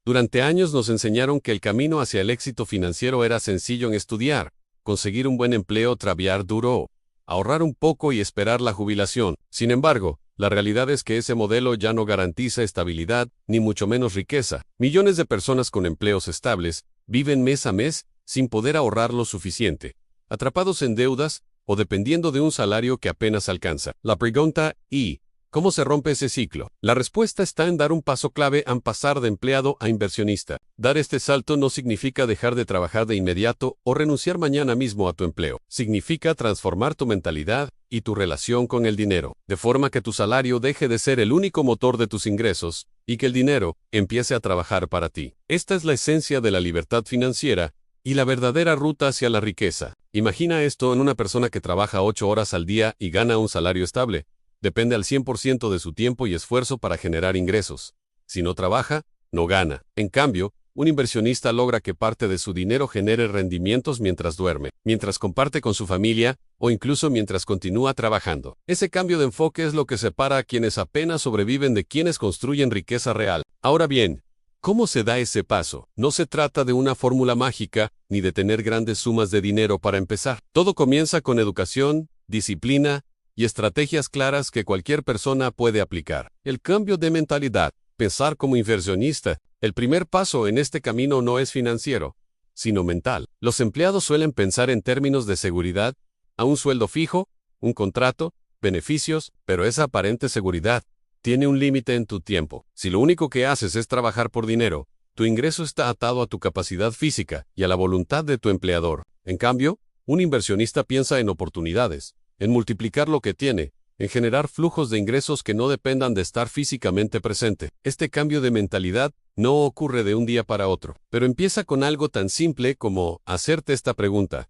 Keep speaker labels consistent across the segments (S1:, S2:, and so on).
S1: Durante años nos enseñaron que el camino hacia el éxito financiero era sencillo en estudiar, conseguir un buen empleo, trabajar duro, ahorrar un poco y esperar la jubilación. Sin embargo, la realidad es que ese modelo ya no garantiza estabilidad, ni mucho menos riqueza. Millones de personas con empleos estables viven mes a mes sin poder ahorrar lo suficiente, atrapados en deudas o dependiendo de un salario que apenas alcanza. La pregunta ¿y cómo se rompe ese ciclo? La respuesta está en dar un paso clave en pasar de empleado a inversionista. Dar este salto no significa dejar de trabajar de inmediato o renunciar mañana mismo a tu empleo. Significa transformar tu mentalidad y tu relación con el dinero, de forma que tu salario deje de ser el único motor de tus ingresos y que el dinero empiece a trabajar para ti. Esta es la esencia de la libertad financiera y la verdadera ruta hacia la riqueza. Imagina esto en una persona que trabaja 8 horas al día y gana un salario estable. Depende al 100% de su tiempo y esfuerzo para generar ingresos. Si no trabaja, no gana. En cambio, un inversionista logra que parte de su dinero genere rendimientos mientras duerme, mientras comparte con su familia o incluso mientras continúa trabajando. Ese cambio de enfoque es lo que separa a quienes apenas sobreviven de quienes construyen riqueza real. Ahora bien, ¿cómo se da ese paso? No se trata de una fórmula mágica ni de tener grandes sumas de dinero para empezar. Todo comienza con educación, disciplina y estrategias claras que cualquier persona puede aplicar. El cambio de mentalidad, pensar como inversionista. El primer paso en este camino no es financiero, sino mental. Los empleados suelen pensar en términos de seguridad, a un sueldo fijo, un contrato, beneficios, pero esa aparente seguridad tiene un límite en tu tiempo. Si lo único que haces es trabajar por dinero, tu ingreso está atado a tu capacidad física y a la voluntad de tu empleador. En cambio, un inversionista piensa en oportunidades, en multiplicar lo que tiene, en generar flujos de ingresos que no dependan de estar físicamente presente. Este cambio de mentalidad no ocurre de un día para otro, pero empieza con algo tan simple como hacerte esta pregunta: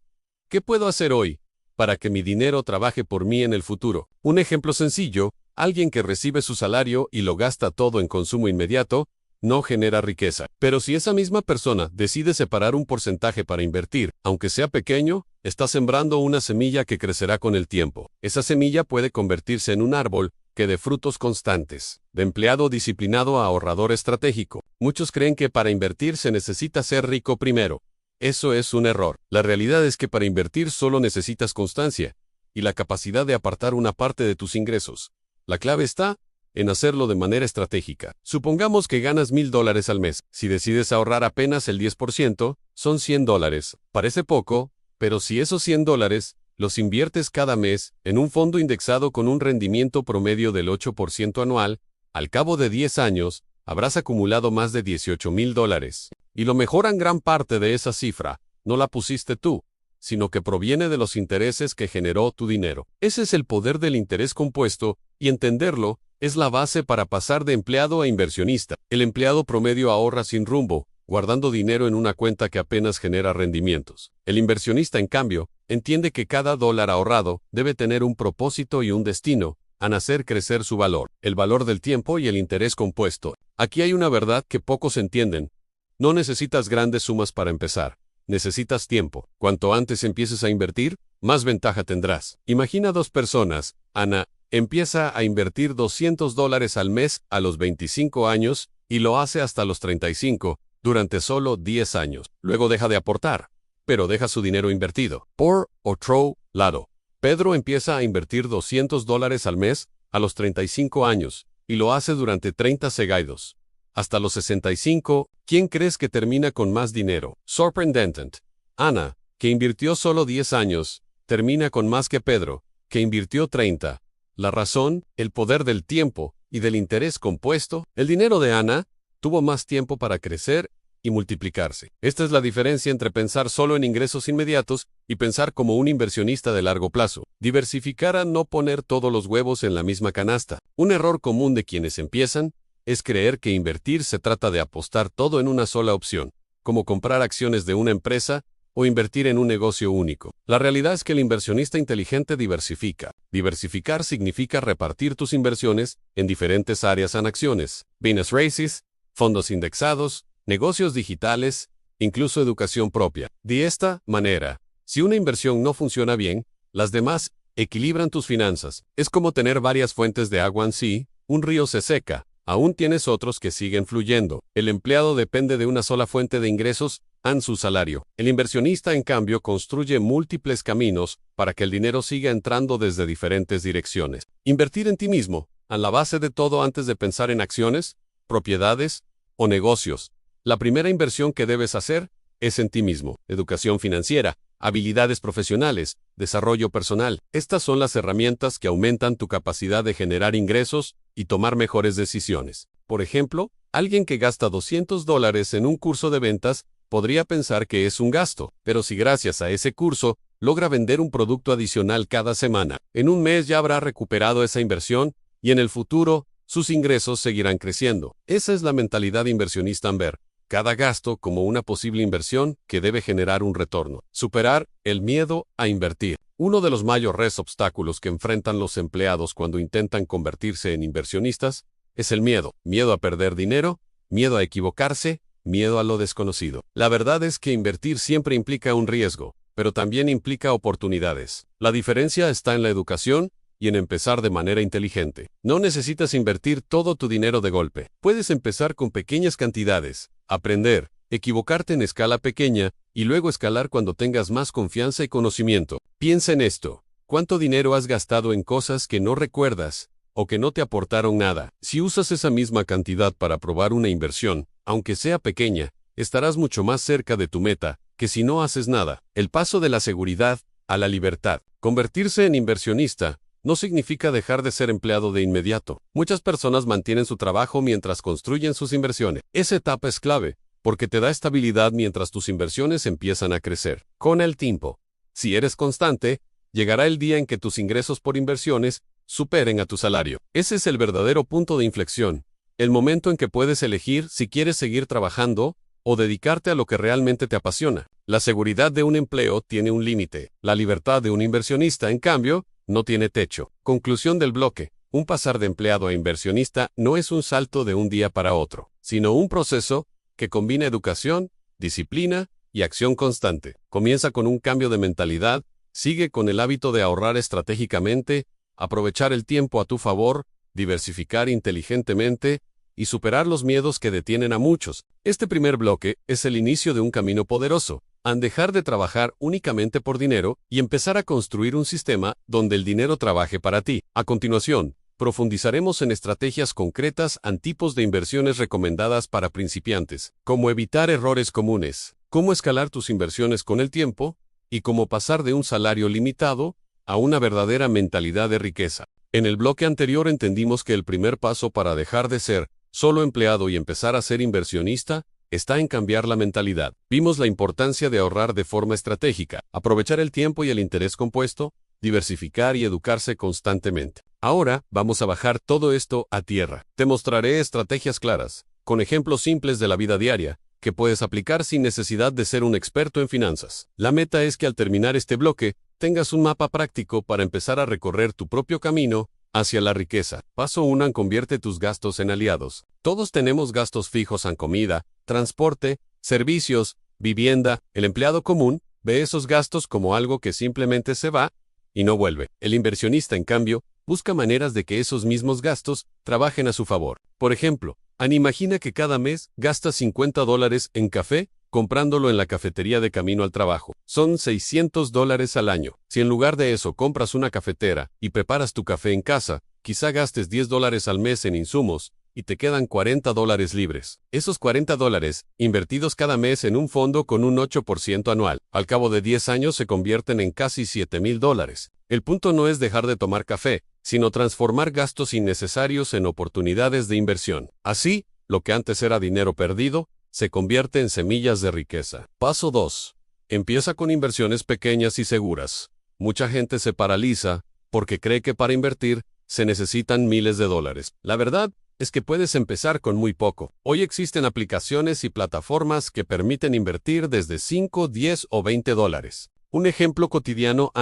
S1: ¿qué puedo hacer hoy para que mi dinero trabaje por mí en el futuro? Un ejemplo sencillo: alguien que recibe su salario y lo gasta todo en consumo inmediato, no genera riqueza. Pero si esa misma persona decide separar un porcentaje para invertir, aunque sea pequeño, está sembrando una semilla que crecerá con el tiempo. Esa semilla puede convertirse en un árbol que dé frutos constantes. De empleado disciplinado a ahorrador estratégico. Muchos creen que para invertir se necesita ser rico primero. Eso es un error. La realidad es que para invertir solo necesitas constancia y la capacidad de apartar una parte de tus ingresos. La clave está en hacerlo de manera estratégica. Supongamos que ganas $1,000 al mes. Si decides ahorrar apenas el 10%, son $100. Parece poco, pero si esos $100 los inviertes cada mes en un fondo indexado con un rendimiento promedio del 8% anual, al cabo de 10 años, habrás acumulado más de $18,000. Y lo mejor, en gran parte de esa cifra no la pusiste tú, sino que proviene de los intereses que generó tu dinero. Ese es el poder del interés compuesto, y entenderlo es la base para pasar de empleado a inversionista. El empleado promedio ahorra sin rumbo, guardando dinero en una cuenta que apenas genera rendimientos. El inversionista, en cambio, entiende que cada dólar ahorrado debe tener un propósito y un destino, en hacer crecer su valor, el valor del tiempo y el interés compuesto. Aquí hay una verdad que pocos entienden. No necesitas grandes sumas para empezar. Necesitas tiempo. Cuanto antes empieces a invertir, más ventaja tendrás. Imagina dos personas. Ana empieza a invertir $200 al mes a los 25 años y lo hace hasta los 35, durante solo 10 años. Luego deja de aportar, pero deja su dinero invertido. Por otro lado, Pedro empieza a invertir $200 al mes a los 35 años y lo hace durante 30 seguidos. Hasta los 65, ¿quién crees que termina con más dinero? Sorprendente. Ana, que invirtió solo 10 años, termina con más que Pedro, que invirtió 30. La razón, el poder del tiempo y del interés compuesto. El dinero de Ana tuvo más tiempo para crecer y multiplicarse. Esta es la diferencia entre pensar solo en ingresos inmediatos y pensar como un inversionista de largo plazo. Diversificar a no poner todos los huevos en la misma canasta. Un error común de quienes empiezan es creer que invertir se trata de apostar todo en una sola opción, como comprar acciones de una empresa o invertir en un negocio único. La realidad es que el inversionista inteligente diversifica. Diversificar significa repartir tus inversiones en diferentes áreas en acciones, business races, fondos indexados, negocios digitales, incluso educación propia. De esta manera, si una inversión no funciona bien, las demás equilibran tus finanzas. Es como tener varias fuentes de agua en sí. Un río se seca, Aún tienes otros que siguen fluyendo. El empleado depende de una sola fuente de ingresos, su salario. El inversionista, en cambio, construye múltiples caminos para que el dinero siga entrando desde diferentes direcciones. Invertir en ti mismo, a la base de todo antes de pensar en acciones, propiedades o negocios. La primera inversión que debes hacer es en ti mismo. Educación financiera, habilidades profesionales, desarrollo personal. Estas son las herramientas que aumentan tu capacidad de generar ingresos y tomar mejores decisiones. Por ejemplo, alguien que gasta $200 en un curso de ventas podría pensar que es un gasto, pero si gracias a ese curso logra vender un producto adicional cada semana, en un mes ya habrá recuperado esa inversión y en el futuro sus ingresos seguirán creciendo. Esa es la mentalidad inversionista Amber. Cada gasto como una posible inversión que debe generar un retorno. Superar el miedo a invertir. Uno de los mayores obstáculos que enfrentan los empleados cuando intentan convertirse en inversionistas es el miedo. Miedo a perder dinero, miedo a equivocarse, miedo a lo desconocido. La verdad es que invertir siempre implica un riesgo, pero también implica oportunidades. La diferencia está en la educación y en empezar de manera inteligente. No necesitas invertir todo tu dinero de golpe. Puedes empezar con pequeñas cantidades, aprender, equivocarte en escala pequeña y luego escalar cuando tengas más confianza y conocimiento. Piensa en esto. ¿Cuánto dinero has gastado en cosas que no recuerdas o que no te aportaron nada? Si usas esa misma cantidad para probar una inversión, aunque sea pequeña, estarás mucho más cerca de tu meta que si no haces nada. El paso de la seguridad a la libertad. Convertirse en inversionista no significa dejar de ser empleado de inmediato. Muchas personas mantienen su trabajo mientras construyen sus inversiones. Esa etapa es clave, porque te da estabilidad mientras tus inversiones empiezan a crecer. Con el tiempo, si eres constante, llegará el día en que tus ingresos por inversiones superen a tu salario. Ese es el verdadero punto de inflexión, el momento en que puedes elegir si quieres seguir trabajando o dedicarte a lo que realmente te apasiona. La seguridad de un empleo tiene un límite. La libertad de un inversionista, en cambio, no tiene techo. Conclusión del bloque. Un pasar de empleado a inversionista no es un salto de un día para otro, sino un proceso que combina educación, disciplina y acción constante. Comienza con un cambio de mentalidad, sigue con el hábito de ahorrar estratégicamente, aprovechar el tiempo a tu favor, diversificar inteligentemente y superar los miedos que detienen a muchos. Este primer bloque es el inicio de un camino poderoso. Han dejar de trabajar únicamente por dinero y empezar a construir un sistema donde el dinero trabaje para ti. A continuación, profundizaremos en estrategias concretas en tipos de inversiones recomendadas para principiantes, cómo evitar errores comunes, cómo escalar tus inversiones con el tiempo y cómo pasar de un salario limitado a una verdadera mentalidad de riqueza. En el bloque anterior entendimos que el primer paso para dejar de ser solo empleado y empezar a ser inversionista está en cambiar la mentalidad. Vimos la importancia de ahorrar de forma estratégica, aprovechar el tiempo y el interés compuesto, diversificar y educarse constantemente. Ahora vamos a bajar todo esto a tierra. Te mostraré estrategias claras, con ejemplos simples de la vida diaria, que puedes aplicar sin necesidad de ser un experto en finanzas. La meta es que al terminar este bloque, tengas un mapa práctico para empezar a recorrer tu propio camino hacia la riqueza. Paso 1. Convierte tus gastos en aliados. Todos tenemos gastos fijos en comida, transporte, servicios, vivienda. El empleado común ve esos gastos como algo que simplemente se va y no vuelve. El inversionista, en cambio, busca maneras de que esos mismos gastos trabajen a su favor. Por ejemplo, imagina que cada mes gastas $50 en café, comprándolo en la cafetería de camino al trabajo. Son $600 al año. Si en lugar de eso compras una cafetera y preparas tu café en casa, quizá gastes $10 al mes en insumos y te quedan $40 libres. Esos $40 invertidos cada mes en un fondo con un 8% anual, al cabo de 10 años se convierten en casi $7,000. El punto no es dejar de tomar café, sino transformar gastos innecesarios en oportunidades de inversión. Así, lo que antes era dinero perdido, se convierte en semillas de riqueza. Paso 2. Empieza con inversiones pequeñas y seguras. Mucha gente se paraliza porque cree que para invertir se necesitan miles de dólares. La verdad es que puedes empezar con muy poco. Hoy existen aplicaciones y plataformas que permiten invertir desde 5, 10 o $20. Un ejemplo cotidiano,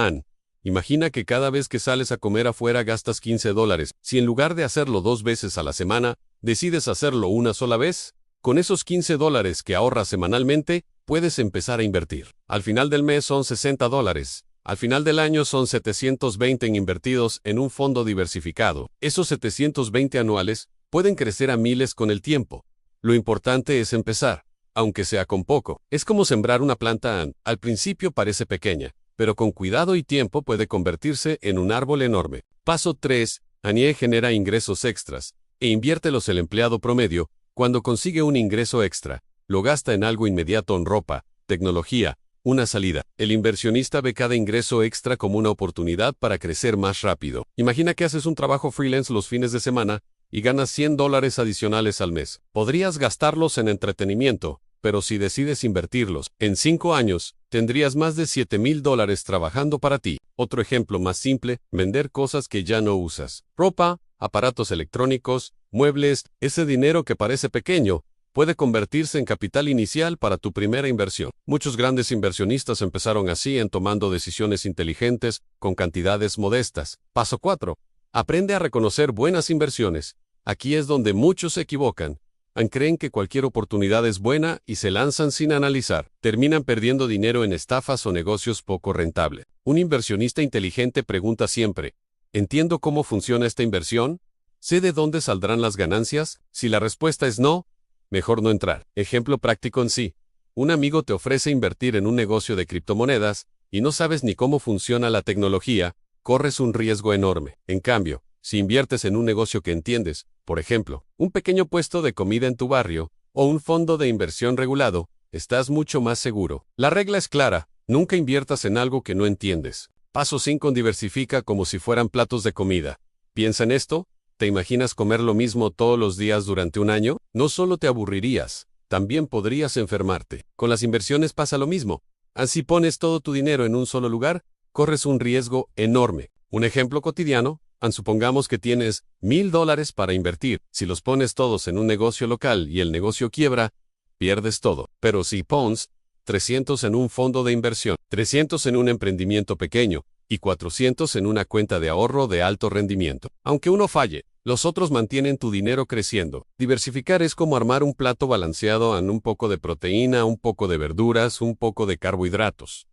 S1: imagina que cada vez que sales a comer afuera gastas $15. Si en lugar de hacerlo 2 veces a la semana, decides hacerlo una sola vez, con esos $15 que ahorras semanalmente, puedes empezar a invertir. Al final del mes son $60. Al final del año son 720 invertidos en un fondo diversificado. Esos 720 anuales pueden crecer a miles con el tiempo. Lo importante es empezar, aunque sea con poco. Es como sembrar una planta. Al principio parece pequeña, pero con cuidado y tiempo puede convertirse en un árbol enorme. Paso 3. Anie genera ingresos extras, e inviértelos. El empleado promedio, cuando consigue un ingreso extra, lo gasta en algo inmediato: en ropa, tecnología, una salida. El inversionista ve cada ingreso extra como una oportunidad para crecer más rápido. Imagina que haces un trabajo freelance los fines de semana y ganas $100 adicionales al mes. Podrías gastarlos en entretenimiento, pero si decides invertirlos, en 5 años, tendrías más de $7,000 trabajando para ti. Otro ejemplo más simple: vender cosas que ya no usas. Ropa, aparatos electrónicos, muebles. Ese dinero que parece pequeño puede convertirse en capital inicial para tu primera inversión. Muchos grandes inversionistas empezaron así, tomando decisiones inteligentes con cantidades modestas. Paso 4. Aprende a reconocer buenas inversiones. Aquí es donde muchos se equivocan. Creen que cualquier oportunidad es buena y se lanzan sin analizar. Terminan perdiendo dinero en estafas o negocios poco rentables. Un inversionista inteligente pregunta siempre: ¿entiendo cómo funciona esta inversión? ¿Sé de dónde saldrán las ganancias? Si la respuesta es no, mejor no entrar. Ejemplo práctico en sí. Un amigo te ofrece invertir en un negocio de criptomonedas y no sabes ni cómo funciona la tecnología. Corres un riesgo enorme. En cambio, si inviertes en un negocio que entiendes, por ejemplo, un pequeño puesto de comida en tu barrio o un fondo de inversión regulado, estás mucho más seguro. La regla es clara: nunca inviertas en algo que no entiendes. Paso 5. Diversifica como si fueran platos de comida. Piensa en esto. ¿Te imaginas comer lo mismo todos los días durante un año? No solo te aburrirías, también podrías enfermarte. Con las inversiones pasa lo mismo. Si pones todo tu dinero en un solo lugar, corres un riesgo enorme. Un ejemplo cotidiano: supongamos que tienes $1,000 para invertir. Si los pones todos en un negocio local y el negocio quiebra, pierdes todo. Pero si pones 300 en un fondo de inversión, 300 en un emprendimiento pequeño y 400 en una cuenta de ahorro de alto rendimiento, aunque uno falle, los otros mantienen tu dinero creciendo. Diversificar es como armar un plato balanceado: un poco de proteína, un poco de verduras, un poco de carbohidratos.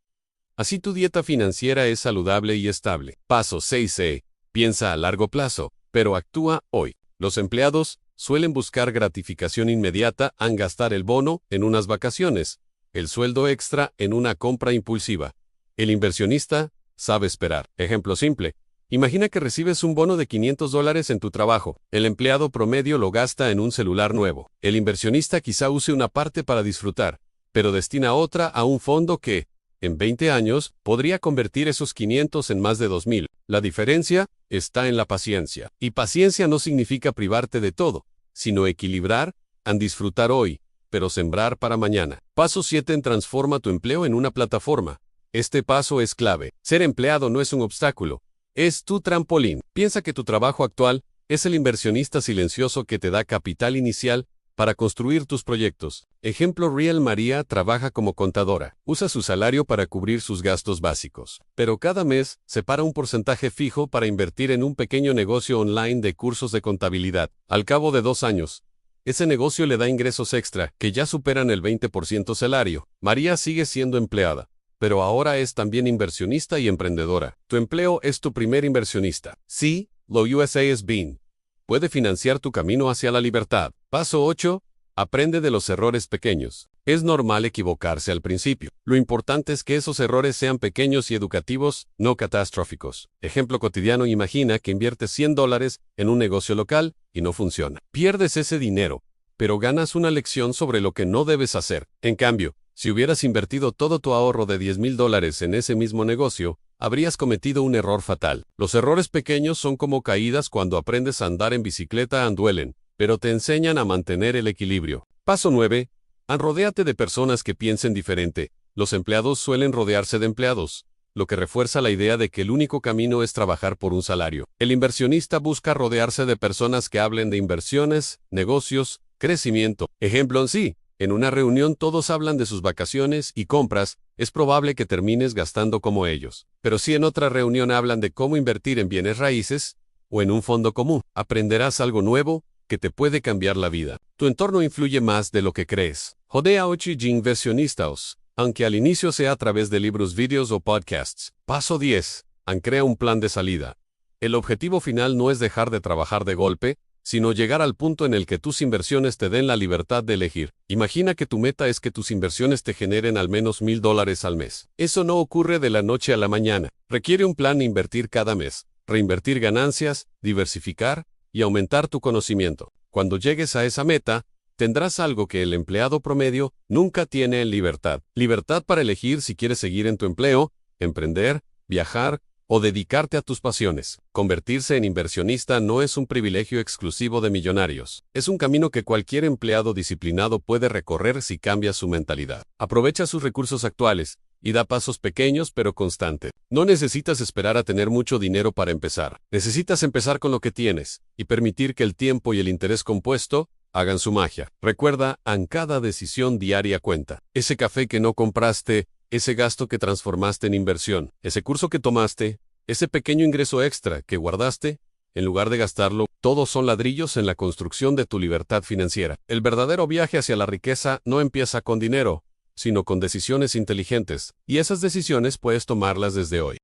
S1: Así tu dieta financiera es saludable y estable. Paso 6. Piensa a largo plazo, pero actúa hoy. Los empleados suelen buscar gratificación inmediata: gastar el bono en unas vacaciones, el sueldo extra en una compra impulsiva. El inversionista sabe esperar. Ejemplo simple: imagina que recibes un bono de $500 en tu trabajo. El empleado promedio lo gasta en un celular nuevo. El inversionista quizá use una parte para disfrutar, pero destina otra a un fondo que, en 20 años, podría convertir esos 500 en más de 2,000. La diferencia está en la paciencia. Y paciencia no significa privarte de todo, sino equilibrar, disfrutar hoy, pero sembrar para mañana. Paso 7. Transforma tu empleo en una plataforma. Este paso es clave. Ser empleado no es un obstáculo, es tu trampolín. Piensa que tu trabajo actual es el inversionista silencioso que te da capital inicial para construir tus proyectos. Ejemplo real: María trabaja como contadora. Usa su salario para cubrir sus gastos básicos, pero cada mes separa un porcentaje fijo para invertir en un pequeño negocio online de cursos de contabilidad. Al cabo de 2 años, ese negocio le da ingresos extra que ya superan el 20% salario. María sigue siendo empleada, pero ahora es también inversionista y emprendedora. Tu empleo es tu primer inversionista. Sí, lo USA es BIN. Puede financiar tu camino hacia la libertad. Paso 8. Aprende de los errores pequeños. Es normal equivocarse al principio. Lo importante es que esos errores sean pequeños y educativos, no catastróficos. Ejemplo cotidiano: imagina que inviertes $100 en un negocio local y no funciona. Pierdes ese dinero, pero ganas una lección sobre lo que no debes hacer. En cambio, si hubieras invertido todo tu ahorro de $10,000 en ese mismo negocio, habrías cometido un error fatal. Los errores pequeños son como caídas cuando aprendes a andar en bicicleta. Duelen, pero te enseñan a mantener el equilibrio. Paso 9. Rodéate de personas que piensen diferente. Los empleados suelen rodearse de empleados, lo que refuerza la idea de que el único camino es trabajar por un salario. El inversionista busca rodearse de personas que hablen de inversiones, negocios, crecimiento. Ejemplo en sí: en una reunión todos hablan de sus vacaciones y compras, es probable que termines gastando como ellos. Pero si en otra reunión hablan de cómo invertir en bienes raíces o en un fondo común, aprenderás algo nuevo que te puede cambiar la vida. Tu entorno influye más de lo que crees. Rodea de inversionistas, aunque al inicio sea a través de libros, vídeos o podcasts. Paso 10. Crea un plan de salida. El objetivo final no es dejar de trabajar de golpe, sino llegar al punto en el que tus inversiones te den la libertad de elegir. Imagina que tu meta es que tus inversiones te generen al menos $1,000 al mes. Eso no ocurre de la noche a la mañana. Requiere un plan de invertir cada mes, reinvertir ganancias, diversificar y aumentar tu conocimiento. Cuando llegues a esa meta, tendrás algo que el empleado promedio nunca tiene en libertad. Libertad para elegir si quieres seguir en tu empleo, emprender, viajar o dedicarte a tus pasiones. Convertirse en inversionista no es un privilegio exclusivo de millonarios. Es un camino que cualquier empleado disciplinado puede recorrer si cambia su mentalidad. Aprovecha sus recursos actuales y da pasos pequeños pero constantes. No necesitas esperar a tener mucho dinero para empezar. Necesitas empezar con lo que tienes y permitir que el tiempo y el interés compuesto hagan su magia. Recuerda, cada decisión diaria cuenta. Ese café que no compraste, ese gasto que transformaste en inversión, ese curso que tomaste, ese pequeño ingreso extra que guardaste, en lugar de gastarlo, todos son ladrillos en la construcción de tu libertad financiera. El verdadero viaje hacia la riqueza no empieza con dinero, sino con decisiones inteligentes, y esas decisiones puedes tomarlas desde hoy.